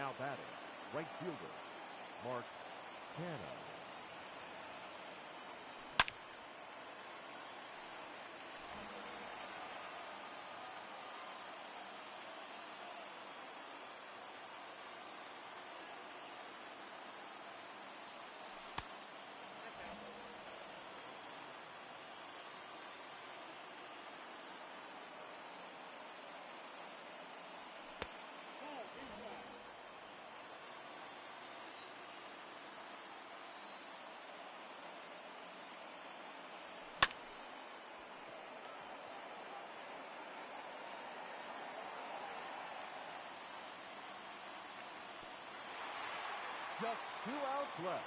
Now batting, right fielder, Mark Canha. Just 2 outs left.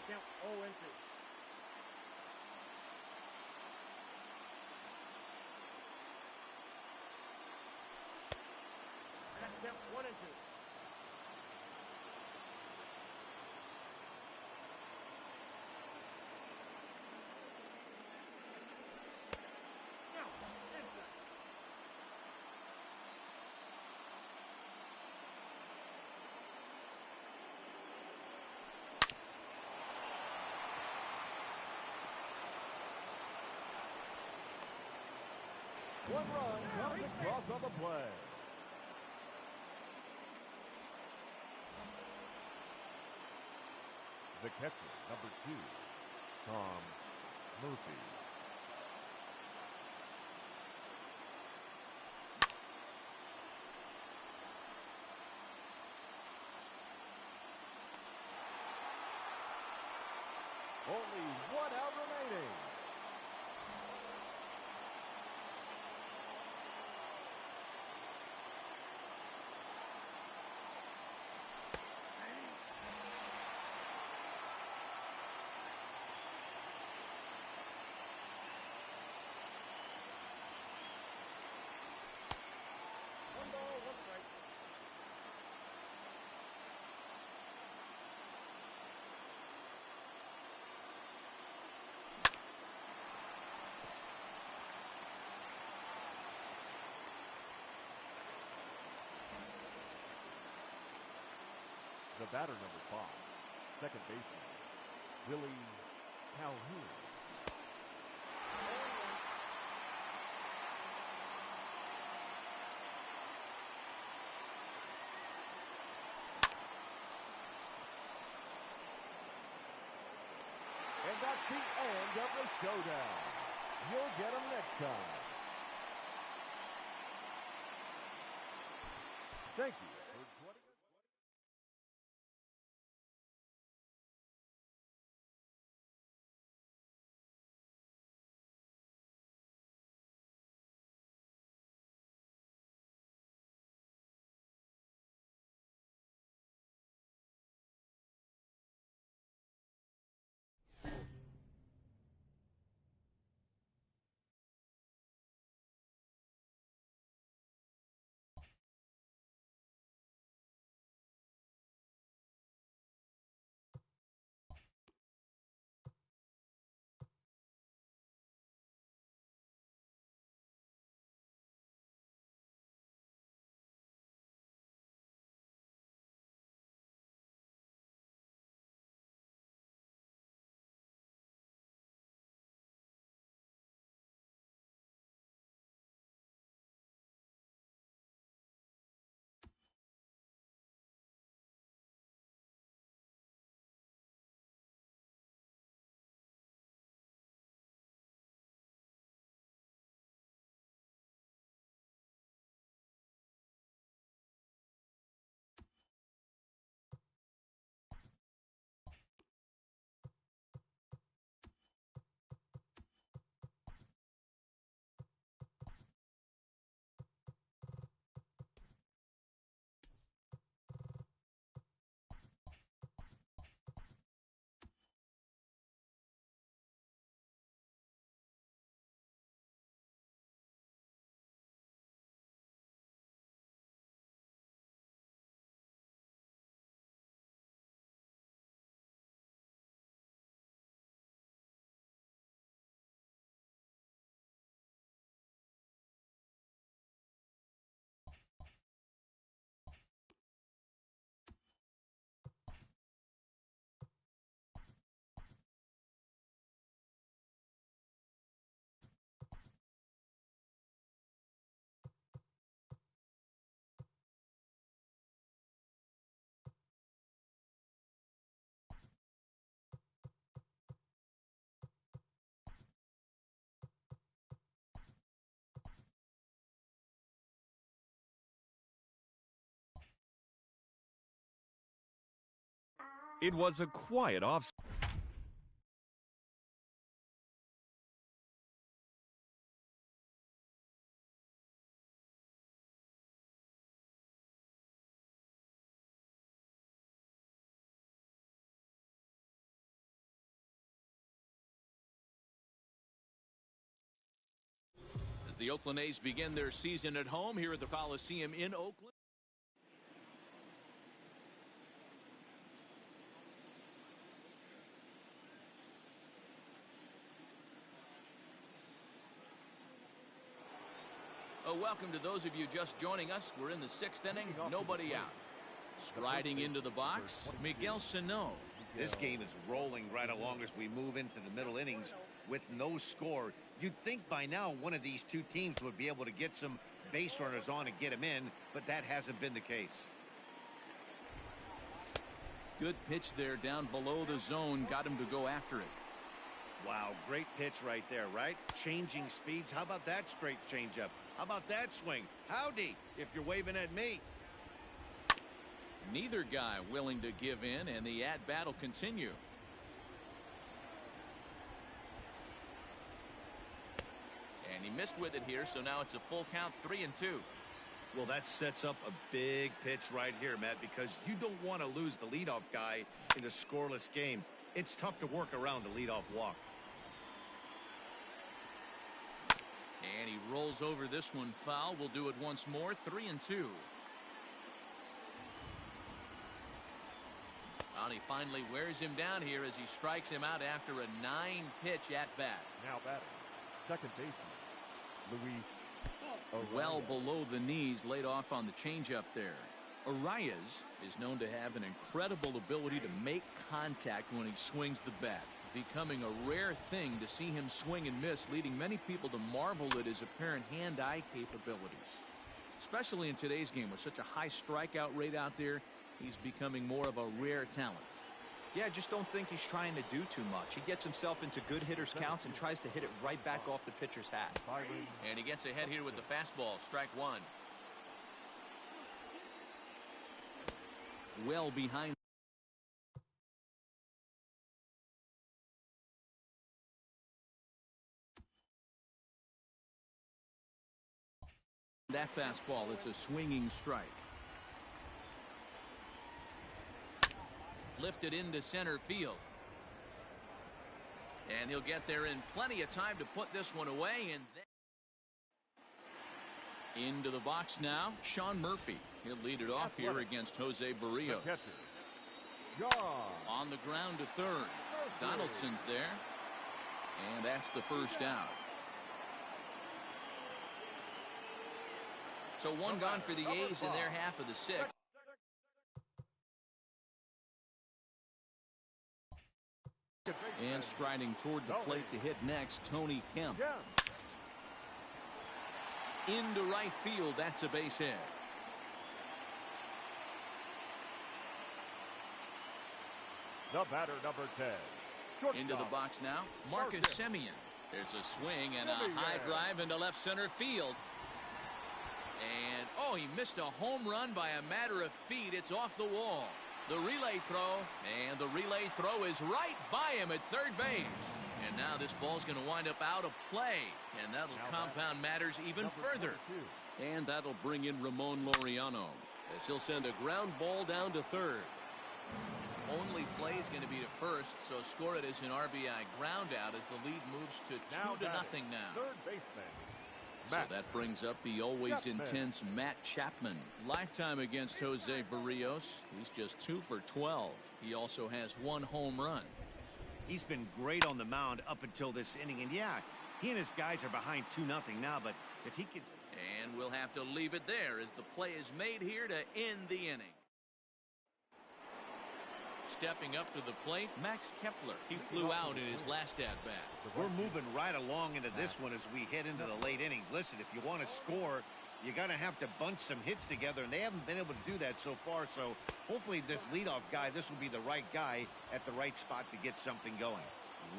Count 0-2. Count 1-2. Now, inside. One run comes across on the play. The catcher, number 2, Tom Murphy. Only 1 out remaining. The batter, number 5, second baseman, Willie Calhoun. And that's the end of the showdown. You'll get them next time. Thank you for joining us. It was a quiet off. As the Oakland A's begin their season at home here at the Coliseum in Oakland. Welcome to those of you just joining us. We're in the 6th inning, nobody out. Striding into the box, Miguel Sano. This game is rolling right along as we move into the middle innings with no score. You'd think by now one of these two teams would be able to get some base runners on and get them in, but that hasn't been the case. Good pitch there down below the zone, got him to go after it. Wow, great pitch right there, right? Changing speeds. How about that straight changeup? How about that swing? Howdy, if you're waving at me. Neither guy willing to give in, and the at-bat will continue. And he missed with it here, so now it's a full count, 3-2. Well, that sets up a big pitch right here, Matt, because you don't want to lose the leadoff guy in a scoreless game. It's tough to work around a leadoff walk. And he rolls over this one foul. We'll do it once more, 3-2. And he finally wears him down here as he strikes him out after a 9-pitch at-bat. Now batting, second baseman, Luis. Well below the knees, laid off on the changeup there. Arias is known to have an incredible ability to make contact when he swings the bat, becoming a rare thing to see him swing and miss, leading many people to marvel at his apparent hand-eye capabilities. Especially in today's game with such a high strikeout rate out there, he's becoming more of a rare talent. Yeah, I just don't think he's trying to do too much. He gets himself into good hitters' counts and tries to hit it right back off the pitcher's hat. And he gets ahead here with the fastball, strike one. Well behind. That fastball, it's a swinging strike. Lifted into center field. And he'll get there in plenty of time to put this one away. And then into the box now, Sean Murphy. He'll lead it off here against Jose Barrios. On the ground to third. Donaldson's there. And that's the first out. So one gone for the A's in their half of the 6th. And striding toward the plate to hit next, Tony Kemp. Into right field, that's a base hit. The batter, number 10. Into the box now, Marcus Semien. There's a swing and a high drive into left center field. And, oh, he missed a home run by a matter of feet. It's off the wall. The relay throw, and the relay throw is right by him at third base. And now this ball's going to wind up out of play, and that'll compound matters even further. And that'll bring in Ramon Laureano as he'll send a ground ball down to third. Only play is going to be to first, so score it as an RBI ground out as the lead moves to 2-0 now. Third baseman. So that brings up the always intense Matt Chapman. Lifetime against Jose Barrios. He's just 2 for 12. He also has 1 home run. He's been great on the mound up until this inning. And yeah, he and his guys are behind 2-0 now, but if he could. And we'll have to leave it there as the play is made here to end the inning. Stepping up to the plate, Max Kepler. He flew out in his last at-bat. We're moving right along into this one as we head into the late innings. Listen, if you want to score, you got to have to bunch some hits together, and they haven't been able to do that so far. So hopefully this leadoff guy, this will be the right guy at the right spot to get something going.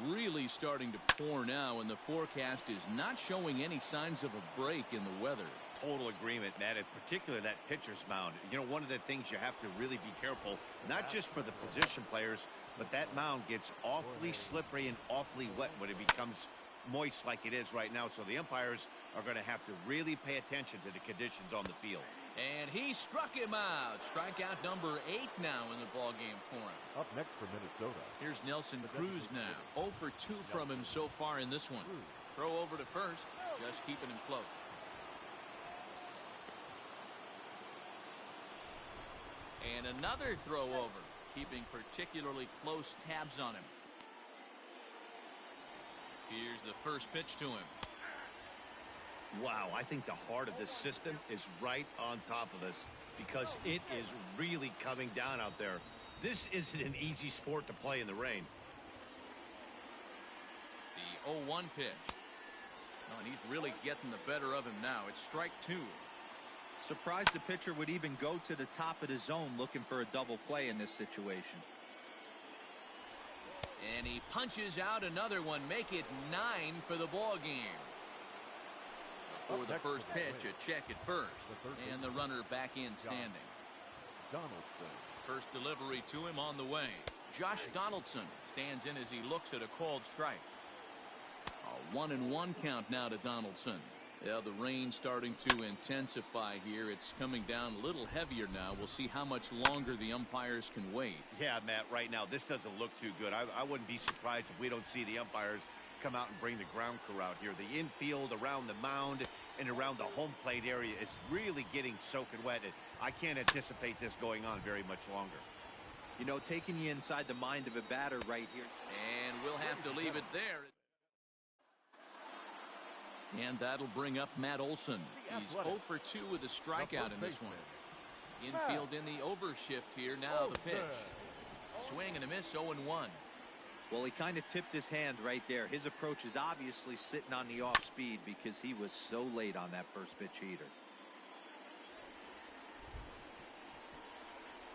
Really starting to pour now, and the forecast is not showing any signs of a break in the weather. total agreement, Matt, in particular that pitcher's mound. You know, one of the things you have to really be careful, not just for the position players, but that mound gets awfully slippery and awfully wet when it becomes moist like it is right now. So the umpires are going to have to really pay attention to the conditions on the field. And he struck him out. Strikeout number 8 now in the ball game for him. Up next for Minnesota. Here's Nelson Cruz now. 0 for 2 from him so far in this one. Throw over to first, just keeping him close. And another throw over, keeping particularly close tabs on him. Here's the first pitch to him. Wow, I think the heart of this system is right on top of us because it is really coming down out there. This isn't an easy sport to play in the rain. The 0-1 pitch. Oh, and he's really getting the better of him now. It's strike 2. Surprised the pitcher would even go to the top of the zone looking for a double play in this situation. And he punches out another one. Make it 9 for the ball game. Before the first pitch, a check at first. And the runner back in standing. Donaldson. First delivery to him on the way. Josh Donaldson stands in as he looks at a called strike. A 1-1 count now to Donaldson. Yeah, the rain starting to intensify here. It's coming down a little heavier now. We'll see how much longer the umpires can wait. Yeah, Matt, right now this doesn't look too good. I wouldn't be surprised if we don't see the umpires come out and bring the ground crew out here. The infield around the mound and around the home plate area is really getting soaking wet. I can't anticipate this going on very much longer. You know, taking you inside the mind of a batter right here. And we'll have to leave it there. And that'll bring up Matt Olson. He's 0 for 2 with a strikeout in this one. Infield in the overshift here. Now the pitch. Swing and a miss, 0-1. Well, he kind of tipped his hand right there. His approach is obviously sitting on the off speed because he was so late on that first pitch heater.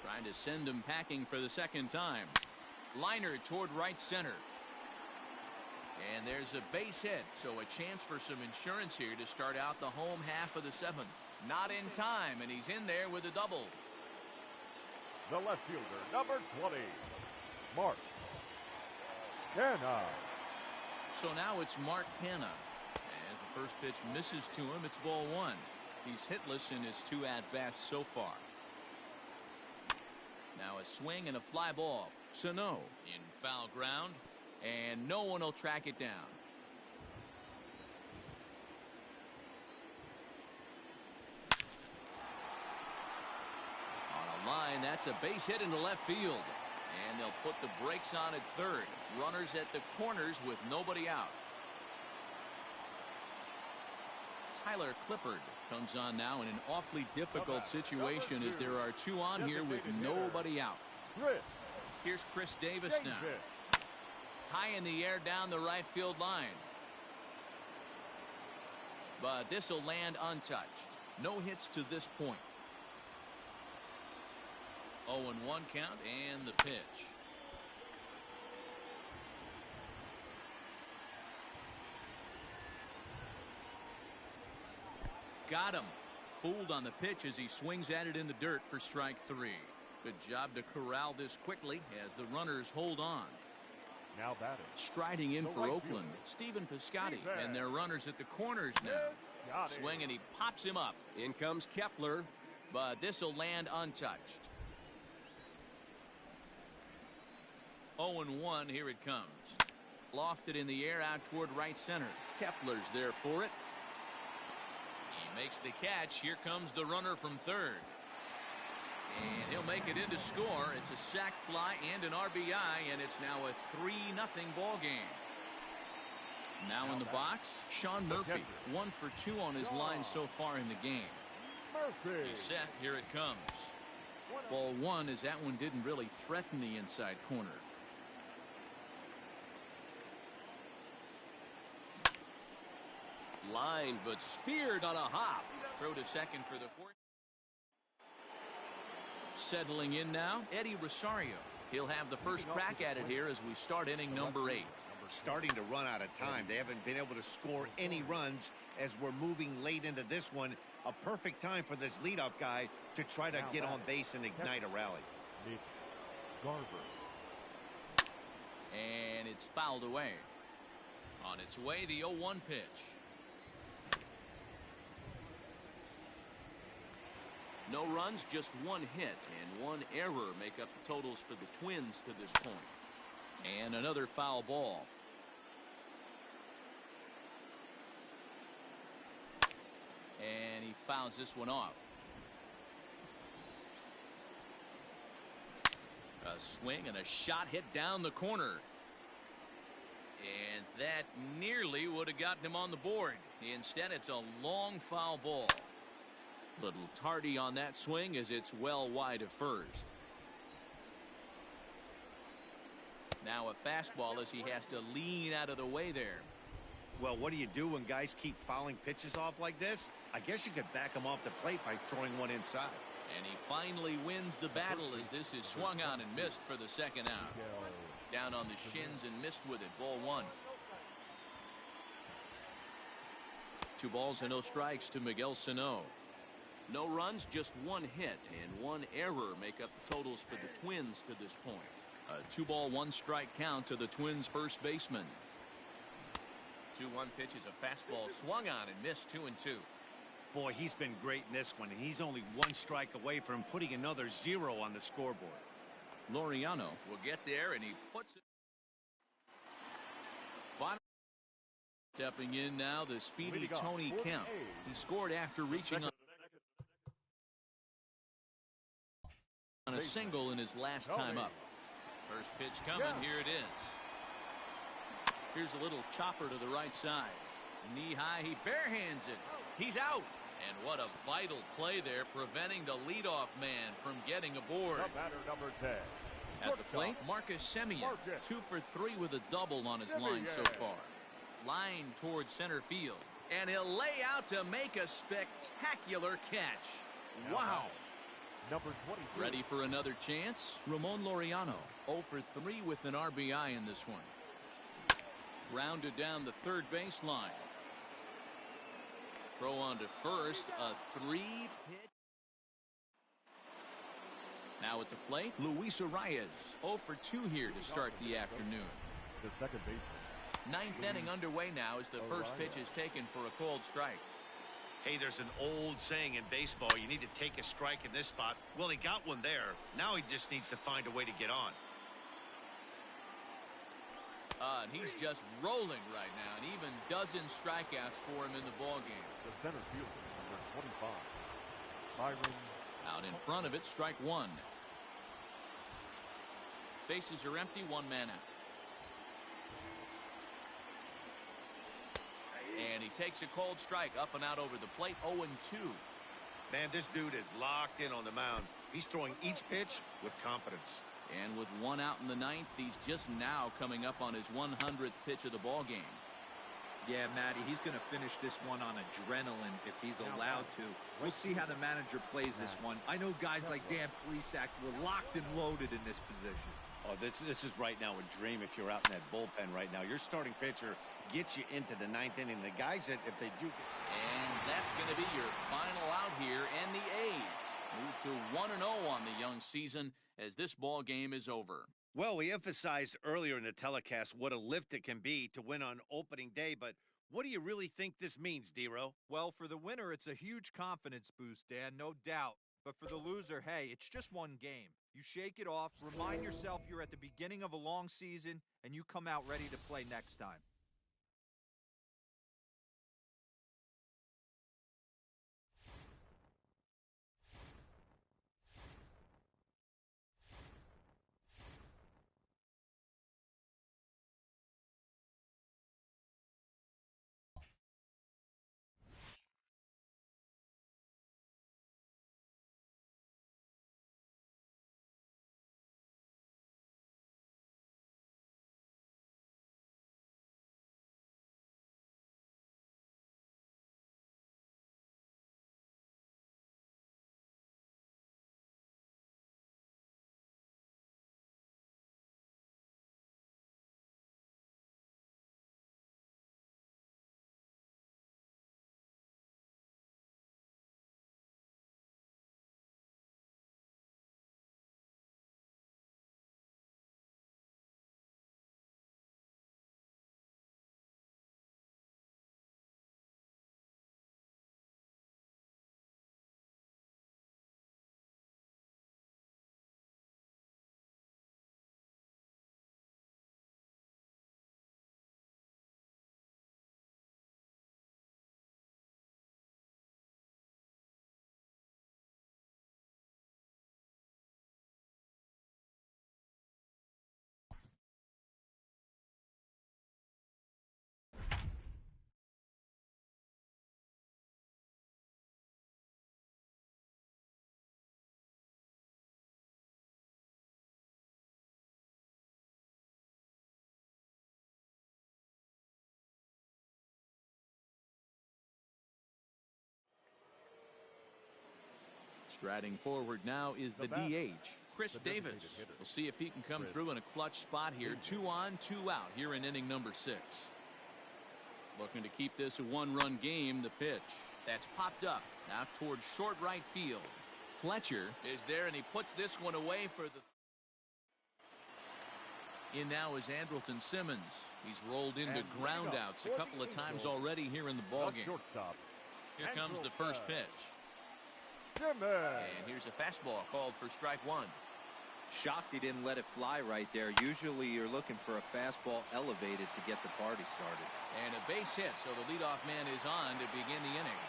Trying to send him packing for the second time. Liner toward right center. And there's a base hit, so a chance for some insurance here to start out the home half of the 7th. Not in time, and he's in there with a double. The left fielder, number 20, Mark Canha. So now it's Mark Canha. As the first pitch misses to him, it's ball 1. He's hitless in his 2 at-bats so far. Now a swing and a fly ball. Sano in foul ground, and no one will track it down. On a line, that's a base hit into left field. And they'll put the brakes on at third. Runners at the corners with nobody out. Tyler Clippard comes on now in an awfully difficult situation as there are 2 on here with nobody out. Here's Chris Davis now. High in the air down the right field line. But this will land untouched. No hits to this point. 0-1 count and the pitch. Got him. Fooled on the pitch as he swings at it in the dirt for strike 3. Good job to corral this quickly as the runners hold on. Now batting. Striding in for Oakland, Stephen Piscotty, and their runners at the corners now. Swing and he pops him up. In comes Kepler, but this will land untouched. 0-1, here it comes. Lofted in the air out toward right center. Kepler's there for it. He makes the catch. Here comes the runner from third. And he'll make it into score. It's a sac fly and an RBI, and it's now a 3-0 ball game. Now in the box, Sean Murphy. 1 for 2 on his line so far in the game. He's set. Here it comes. Ball 1 as that one didn't really threaten the inside corner. Line, but speared on a hop. Throw to second for the 4th. Settling in now, Eddie Rosario. He'll have the first crack at it here as we start inning number 8. starting to run out of time. They haven't been able to score any runs as we're moving late into this one. A perfect time for this leadoff guy to try to get on base and ignite a rally. Garver. And it's fouled away. On its way, the 0-1 pitch. No runs, just one hit and one error make up the totals for the Twins to this point. And another foul ball. And he fouls this one off. A swing and a shot hit down the corner. And that nearly would have gotten him on the board. Instead, it's a long foul ball. Little tardy on that swing as it's well wide of first. Now a fastball as he has to lean out of the way there. Well, what do you do when guys keep fouling pitches off like this? I guess you could back him off the plate by throwing one inside. And he finally wins the battle as this is swung on and missed for the second out. Down on the shins and missed with it. Ball one. 2 balls and no strikes to Miguel Sano. No runs, just one hit and one error make up the totals for the Twins to this point. A 2-ball 1-strike count to the Twins first baseman. 2-1 pitch is a fastball swung on and missed. 2-2. Boy, he's been great in this one, and he's only 1 strike away from putting another 0 on the scoreboard. Laureano will get there and he puts it. Stepping in now, the speedy Tony Kemp. He scored after reaching on a single in his last time up. First pitch coming. Here it is. Here's a little chopper to the right side. Knee high, he barehands it. He's out. And what a vital play there, preventing the leadoff man from getting aboard. The batter, number 10. At the plate, Marcus Semien, 2 for 3 with a double on his line so far. Line towards center field, and he'll lay out to make a spectacular catch. Wow. Number 23. Ready for another chance? Ramon Laureano, 0 for 3 with an RBI in this one. Grounded down the third baseline. Throw on to first, a 3-pitch. Now at the plate, Luis Arias, 0 for 2 here to start the afternoon. The second baseman. 9th inning underway now as the first pitch is taken for a called strike. Hey, there's an old saying in baseball, you need to take a strike in this spot. Well, he got one there. Now he just needs to find a way to get on. And he's just rolling right now, and even dozen strikeouts for him in the ballgame. The center fielder, number 25. Byron. Out in front of it, strike 1. Bases are empty, 1 man out. And he takes a cold strike up and out over the plate. 0-2. Man, this dude is locked in on the mound. He's throwing each pitch with confidence. And with 1 out in the 9th, he's just now coming up on his 100th pitch of the ball game. Yeah, Matty, he's going to finish this one on adrenaline if he's allowed to. We'll see how the manager plays this one. I know guys like Dan Plesac were locked and loaded in this position. Oh, this is right now a dream if you're out in that bullpen right now. Your starting pitcher gets you into the 9th inning. The guys that, if they do... And that's going to be your final out here, and the A's move to 1-0 on the young season as this ball game is over. Well, we emphasized earlier in the telecast what a lift it can be to win on opening day, but what do you really think this means, D-Row? Well, for the winner, it's a huge confidence boost, Dan, no doubt. But for the loser, hey, it's just one game. You shake it off, remind yourself you're at the beginning of a long season, and you come out ready to play next time. Striding forward now is the DH, Chris Davis. We'll see if he can come through in a clutch spot here. 2 on, 2 out here in inning number 6. Looking to keep this a one-run game. The pitch. That's popped up now towards short right field. Fletcher is there, and he puts this one away for the... In now is Andrelton Simmons. He's rolled into groundouts a couple of times already here in the ballgame. Here comes the first pitch. And here's a fastball called for strike 1. Shocked he didn't let it fly right there. Usually you're looking for a fastball elevated to get the party started. And a base hit, so the leadoff man is on to begin the inning.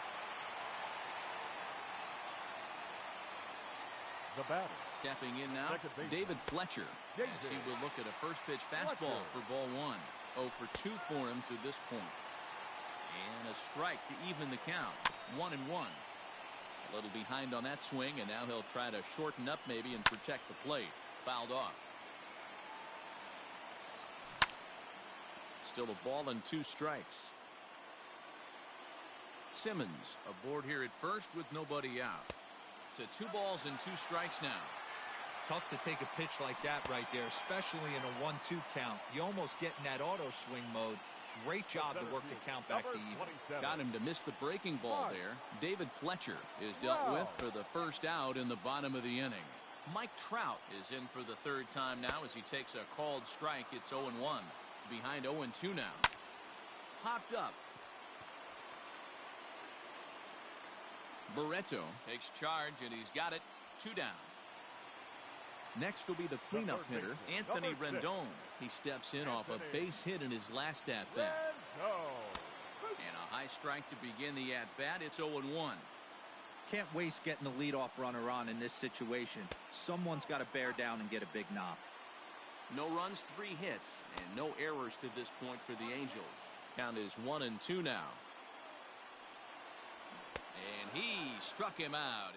The batter. Stepping in now, David Fletcher, as he will look at a first pitch fastball for ball 1. 0 for 2 for him to this point. And a strike to even the count. 1-1. A little behind on that swing, and now he'll try to shorten up maybe and protect the plate. Fouled off. Still a ball and 2 strikes. Simmons aboard here at first with nobody out. To 2 balls and 2 strikes now. Tough to take a pitch like that right there, especially in a 1-2 count. You almost get in that auto swing mode. Great job to work the count back to even. Got him to miss the breaking ball there. David Fletcher is dealt with for the first out in the bottom of the inning. Mike Trout is in for the 3rd time now as he takes a called strike. It's 0-1. Behind 0-2 now. Popped up. Barreto takes charge, and he's got it. 2 down. Next will be the cleanup hitter, Anthony Rendon. He steps in off a base hit in his last at-bat. And a high strike to begin the at-bat. It's 0-1. Can't waste getting the leadoff runner on in this situation. Someone's got to bear down and get a big knock. No runs, 3 hits, and no errors to this point for the Angels. Count is 1-2 now. And he struck him out.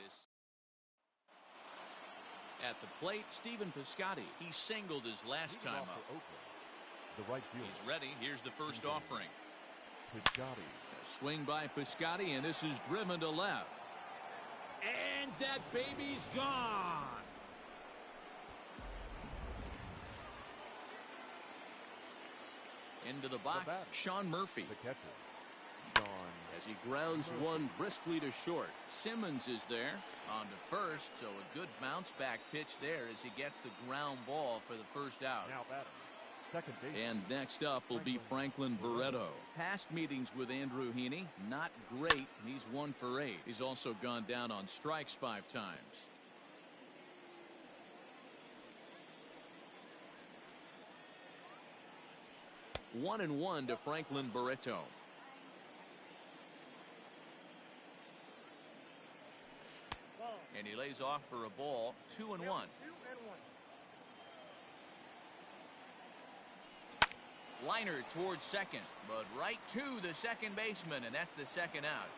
At the plate, Stephen Piscotty. He singled his last time up. He's ready. Here's the first offering. A swing by Piscotty, and this is driven to left. And that baby's gone. Into the box, Sean Murphy. As he grounds one briskly to short. Simmons is there on to first, so a good bounce back pitch there as he gets the ground ball for the first out. And next up will be Franklin Barreto. Past meetings with Andrew Heaney, not great. He's 1 for 8. He's also gone down on strikes 5 times. One and 1 to Franklin Barreto. And he lays off for a ball. 2-1. Liner towards second, but right to the second baseman, and that's the second out.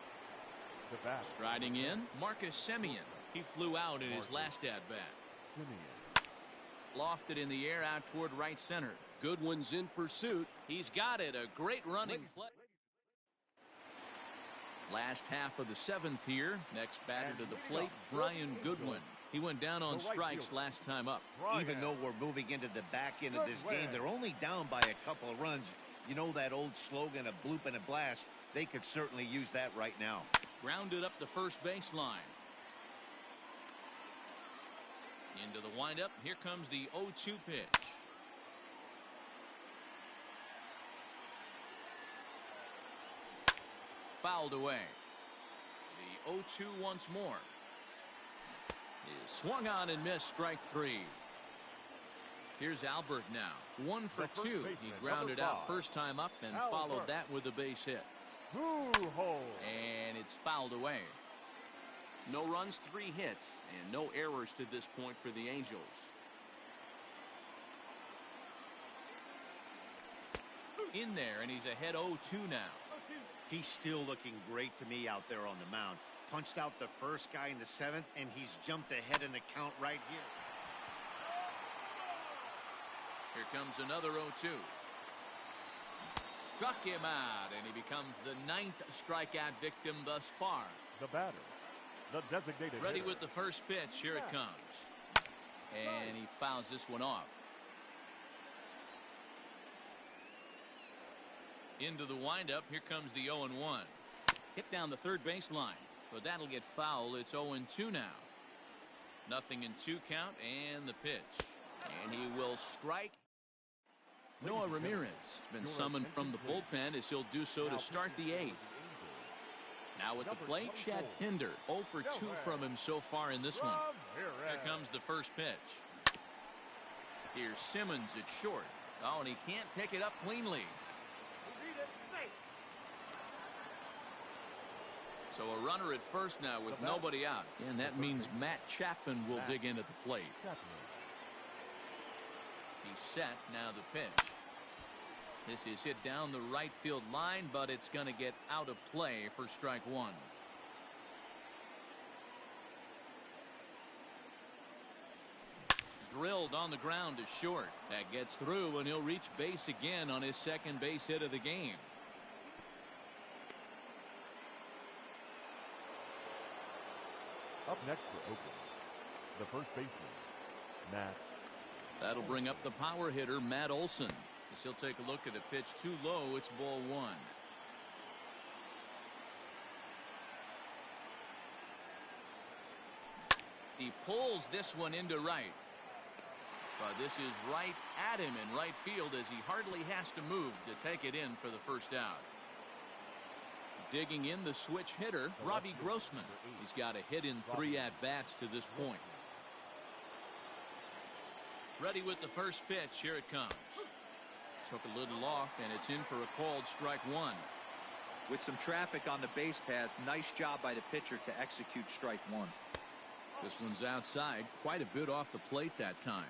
Striding in, Marcus Semien. He flew out in his last at-bat. Lofted in the air out toward right center. Goodwin's in pursuit. He's got it. A great running play. Last half of the 7th here. Next batter to the plate, Brian Goodwin. He went down on strikes last time up. Even though we're moving into the back end of this game, they're only down by a couple of runs. You know that old slogan, a bloop and a blast. They could certainly use that right now. Grounded up the first baseline. Into the windup. Here comes the 0-2 pitch. Fouled away. The 0-2 once more. Is swung on and missed. Strike 3. Here's Albert now. 1 for 2. He grounded out first time up and followed that with a base hit. And it's fouled away. No runs, 3 hits, and no errors to this point for the Angels. In there, and he's ahead 0-2 now. He's still looking great to me out there on the mound. Punched out the first guy in the 7th, and he's jumped ahead in the count right here. Here comes another 0-2. Struck him out, and he becomes the 9th strikeout victim thus far. The batter, The designated Ready hitter. with the first pitch. Here it comes. And he fouls this one off. Into the windup. Here comes the 0-1. Hit down the third baseline. But that'll get foul. It's 0-2 now. Nothing in 2 count. And the pitch. And he will strike. Noah Ramirez has been summoned from the bullpen as he'll do so to start the 8th. Now at the plate, Chad Pinder. 0 for 2 from him so far in this one. Here comes the first pitch. Here's Simmons at short. Oh, and he can't pick it up cleanly. So a runner at first now with nobody out. And that means Matt Chapman will dig in at the plate. He's set. Now the pitch. This is hit down the right field line, but it's going to get out of play for strike 1. Drilled on the ground to short. That gets through, and he'll reach base again on his second base hit of the game. Up next for Oakland, the first baseman, Matt. That'll bring up the power hitter, Matt Olson. As he'll take a look at a pitch too low. It's ball 1. He pulls this one into right. But this is right at him in right field as he hardly has to move to take it in for the first out. Digging in the switch hitter, Robbie Grossman. He's got a hit in 3 at-bats to this point. Ready with the first pitch. Here it comes. Took a little off, and it's in for a called strike 1. With some traffic on the base paths, nice job by the pitcher to execute strike 1. This one's outside, quite a bit off the plate that time.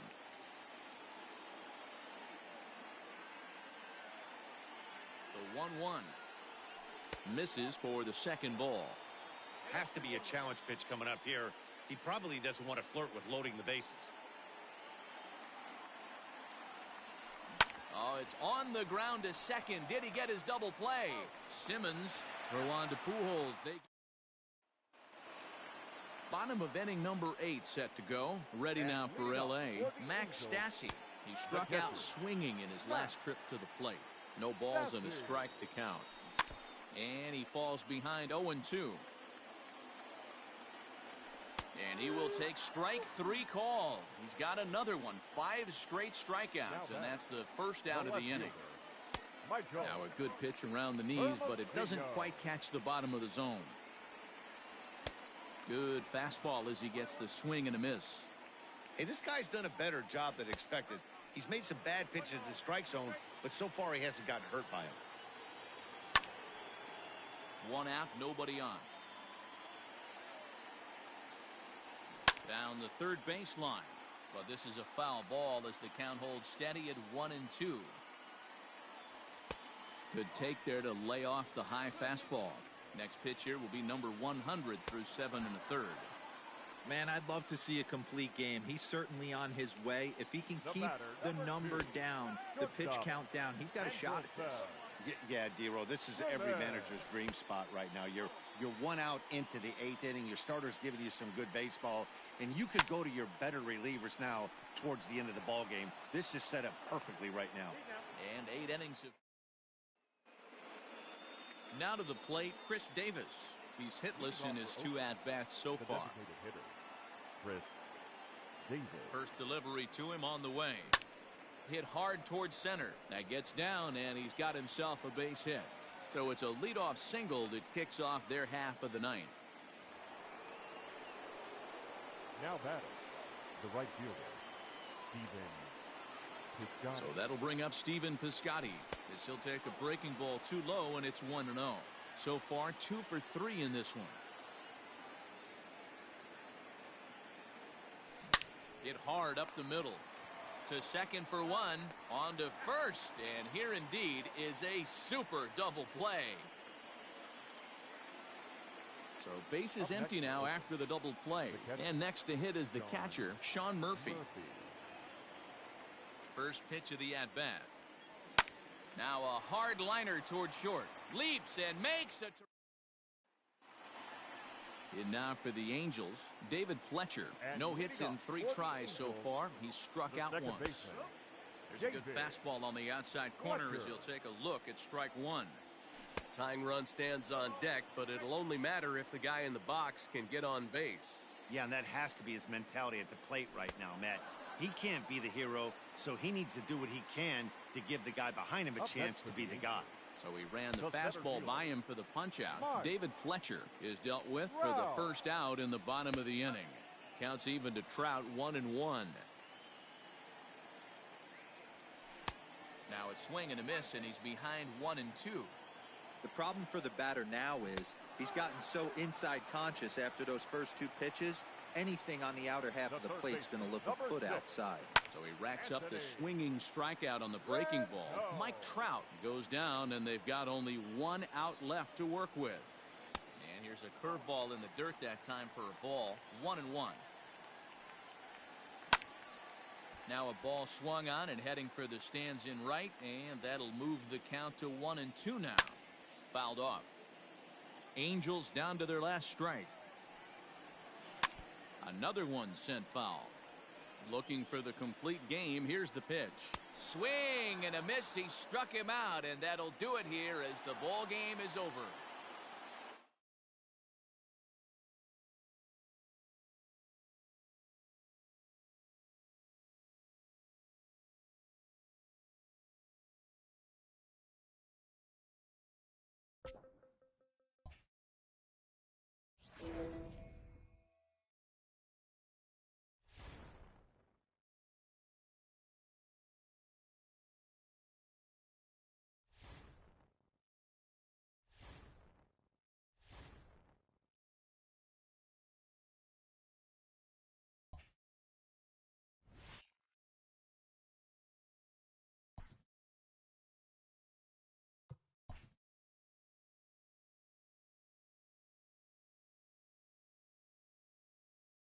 The 1-1. Misses for the second ball. Has to be a challenge pitch coming up here. He probably doesn't want to flirt with loading the bases. Oh, it's on the ground to second. Did he get his double play? Simmons throw on to Pujols. Bottom of inning number 8 set to go. Ready now for L.A. Max Stassi. He struck out swinging in his last trip to the plate. No balls and a strike to count. And he falls behind 0-2. And he will take strike 3 call. He's got another one. 5 straight strikeouts, and that's the first out of the inning. Now a good pitch around the knees, but it doesn't quite catch the bottom of the zone. Good fastball as he gets the swing and a miss. Hey, this guy's done a better job than expected. He's made some bad pitches in the strike zone, but so far he hasn't gotten hurt by him. 1 out, nobody on. Down the third baseline, but this is a foul ball as the count holds steady at 1-2. Good take there to lay off the high fastball. Next pitch here will be number 100 through 7 1/3. Man, I'd love to see a complete game. He's certainly on his way. If he can keep the number down, the pitch count down, he's got a shot at this. Yeah, D-Row, this is every manager's dream spot right now. You're 1 out into the 8th inning. Your starter's giving you some good baseball, and you could go to your better relievers now towards the end of the ball game. This is set up perfectly right now. And 8 innings of. Now to the plate, Chris Davis. He's hitless in his 2 at-bats so far. Chris Davis. First delivery to him on the way. Hit hard towards center. That gets down, and he's got himself a base hit. So it's a leadoff single that kicks off their half of the 9th. Now batting, the right fielder, Steven Piscotty. So that'll bring up Steven Piscotty as he'll take a breaking ball too low, and it's 1-0. So far 2 for 3 in this one. Hit hard up the middle. To second for 1, on to first, and here indeed is a super double play. So base is empty now after the double play, and next to hit is the catcher, Sean Murphy. First pitch of the at-bat. Now a hard liner toward short, leaps and makes a And now for the Angels, David Fletcher. No hits in 3 tries so far. He's struck out once. There's a good fastball on the outside corner as he'll take a look at strike 1. Tying run stands on deck, but it'll only matter if the guy in the box can get on base. Yeah, and that has to be his mentality at the plate right now, Matt. He can't be the hero, so he needs to do what he can to give the guy behind him a chance to be the guy. So he ran the fastball by him for the punch-out. David Fletcher is dealt with for the first out in the bottom of the inning. Counts even to Trout, 1-1. Now a swing and a miss, and he's behind 1-2. The problem for the batter now is he's gotten so inside conscious after those first 2 pitches. Anything on the outer half of the plate is going to look a foot outside. So he racks up the swinging strikeout on the breaking ball. Mike Trout goes down, and they've got only 1 out left to work with. And here's a curveball in the dirt that time for a ball. 1-1. Now a ball swung on and heading for the stands in right, and that'll move the count to 1-2 now. Fouled off. Angels down to their last strike. Another one sent foul. Looking for the complete game. Here's the pitch. Swing and a miss. He struck him out, and that'll do it here as the ball game is over.